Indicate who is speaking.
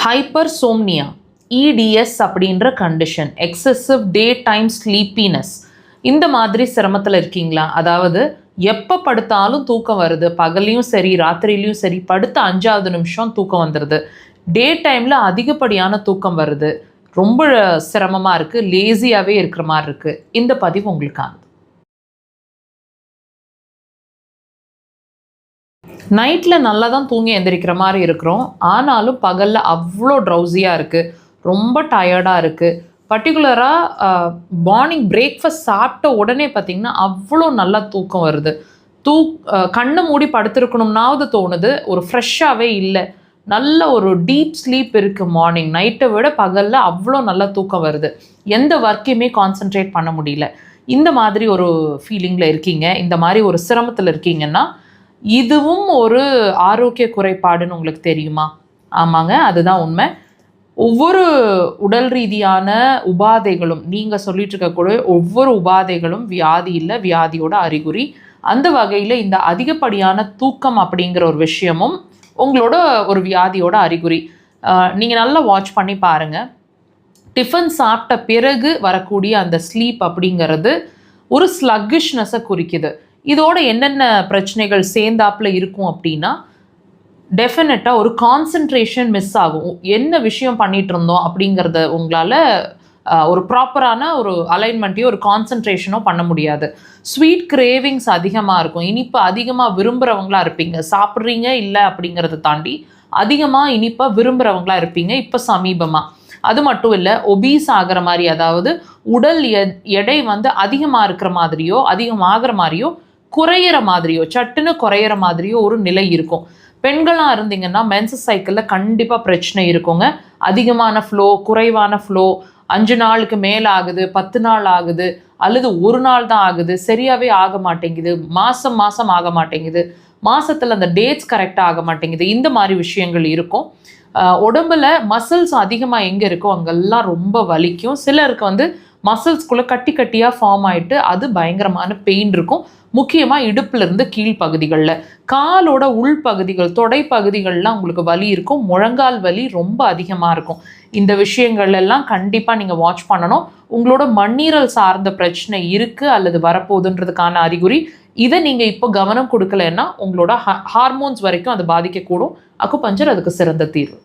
Speaker 1: Hypersomnia EDS அப்படின்ற condition, excessive day time sleepiness, இந்த மாதிரி சிரமத்தில் இருக்கீங்களா? அதாவது எப்போ படுத்தாலும் தூக்கம் வருது, பகல்லையும் சரி ராத்திரிலையும் சரி, படுத்த 5வது நிமிஷம் தூக்கம் வந்துடுது, டே டைமில் அதிகப்படியான தூக்கம் வருது, ரொம்ப சிரமமாக இருக்குது, லேசியாகவே இருக்கிற மாதிரி இருக்குது. இந்த பதிவு உங்களுக்கானது. நைட்டில் நல்லா தான் தூங்கி எந்திரிக்கிற மாதிரி இருக்கிறோம், ஆனாலும் பகலில் அவ்வளோ ட்ரௌசியாக இருக்குது, ரொம்ப டயர்டாக இருக்குது. பர்டிகுலராக மார்னிங் பிரேக்ஃபாஸ்ட் சாப்பிட்ட உடனே பார்த்திங்கன்னா அவ்வளோ நல்லா தூக்கம் வருது. கண்ணை மூடி படுத்திருக்கணும்னாவது தோணுது, ஒரு ஃப்ரெஷ்ஷாகவே இல்லை, நல்ல ஒரு டீப் ஸ்லீப் இருக்குது. மார்னிங் நைட்டை விட பகலில் அவ்வளோ நல்லா தூக்கம் வருது, எந்த ஒர்க்கையுமே கான்சென்ட்ரேட் பண்ண முடியல. இந்த மாதிரி ஒரு ஃபீலிங்கில் இருக்கீங்க, இந்த மாதிரி ஒரு சிரமத்தில் இருக்கீங்கன்னா இதுவும் ஒரு ஆரோக்கிய குறைபாடுன்னு உங்களுக்கு தெரியுமா? ஆமாங்க, அதுதான் உண்மை. ஒவ்வொரு உடல் ரீதியான உபாதைகளும், நீங்கள் சொல்லிட்டு இருக்கக்கூடிய ஒவ்வொரு உபாதைகளும் வியாதி இல்லை, வியாதியோட அறிகுறி. அந்த வகையில் இந்த அதிகப்படியான தூக்கம் அப்படிங்கிற ஒரு விஷயமும் உங்களோட ஒரு வியாதியோட அறிகுறி. நீங்கள் நல்லா வாட்ச் பண்ணி பாருங்கள். டிஃபன் சாப்பிட்ட பிறகு வரக்கூடிய அந்த ஸ்லீப் அப்படிங்கிறது ஒரு ஸ்லக்கிஷ்னஸை குறிக்குது. இதோட என்னென்ன பிரச்சனைகள் சேர்ந்தாப்பில் இருக்கும் அப்படின்னா, டெஃபினட்டாக ஒரு கான்சன்ட்ரேஷன் மிஸ் ஆகும். என்ன விஷயம் பண்ணிகிட்டு இருந்தோம் அப்படிங்கிறத உங்களால் ஒரு ப்ராப்பரான ஒரு அலைன்மெண்ட்டையோ ஒரு கான்சன்ட்ரேஷனோ பண்ண முடியாது. ஸ்வீட் கிரேவிங்ஸ் அதிகமாக இருக்கும், இனிப்பு அதிகமாக விரும்புகிறவங்களா இருப்பீங்க. சாப்பிட்றீங்க இல்லை அப்படிங்கிறத தாண்டி அதிகமாக இனிப்பாக விரும்புகிறவங்களா இருப்பீங்க இப்போ சமீபமாக. அது மட்டும் இல்லை, ஒபீஸ் ஆகிற மாதிரி, அதாவது உடல் எடை அதிகமாக இருக்கிற மாதிரியோ அதிகமாகிற மாதிரியோ குறையிற மாதிரியோ சட்டுன்னு குறையிற மாதிரியோ ஒரு நிலை இருக்கும். பெண்களாக இருந்தீங்கன்னா மென்சஸ் சைக்கிளில் கண்டிப்பாக பிரச்சனை இருக்குங்க. அதிகமான ஃப்ளோ, குறைவான ஃப்ளோ, 5 நாளுக்கு மேலே ஆகுது, 10 நாள் ஆகுது, அல்லது ஒரு நாள் தான் ஆகுது, சரியாகவே ஆக மாட்டேங்குது, மாதம் ஆக மாட்டேங்குது, மாதத்தில் அந்த டேட்ஸ் கரெக்டாக ஆக மாட்டேங்குது, இந்த மாதிரி விஷயங்கள் இருக்கும். உடம்புல மசில்ஸ் அதிகமாக எங்கே இருக்கோ அங்கெல்லாம் ரொம்ப வலிக்கும். சிலருக்கு மசில்ஸ்குள்ளே கட்டியாக ஃபார்ம் ஆகிட்டு அது பயங்கரமான பெயின் இருக்கும். முக்கியமாக இடுப்புலேருந்து கீழ்ப்பகுதிகளில், காலோட உள்பகுதிகள், தொடை பகுதிகள்லாம் உங்களுக்கு வலி இருக்கும். முழங்கால் வலி ரொம்ப அதிகமாக இருக்கும். இந்த விஷயங்கள் எல்லாம் கண்டிப்பாக நீங்கள் வாட்ச் பண்ணணும். உங்களோட மண்ணீரல் சார்ந்த பிரச்சனை இருக்குது அல்லது வரப்போகுதுன்றதுக்கான அறிகுறி. இதை நீங்கள் இப்போ கவனம் கொடுக்கலன்னா உங்களோட ஹார்மோன்ஸ் வரைக்கும் அது பாதிக்கக்கூடும். அக்குபஞ்சர் அதுக்கு சிறந்த தீர்வு.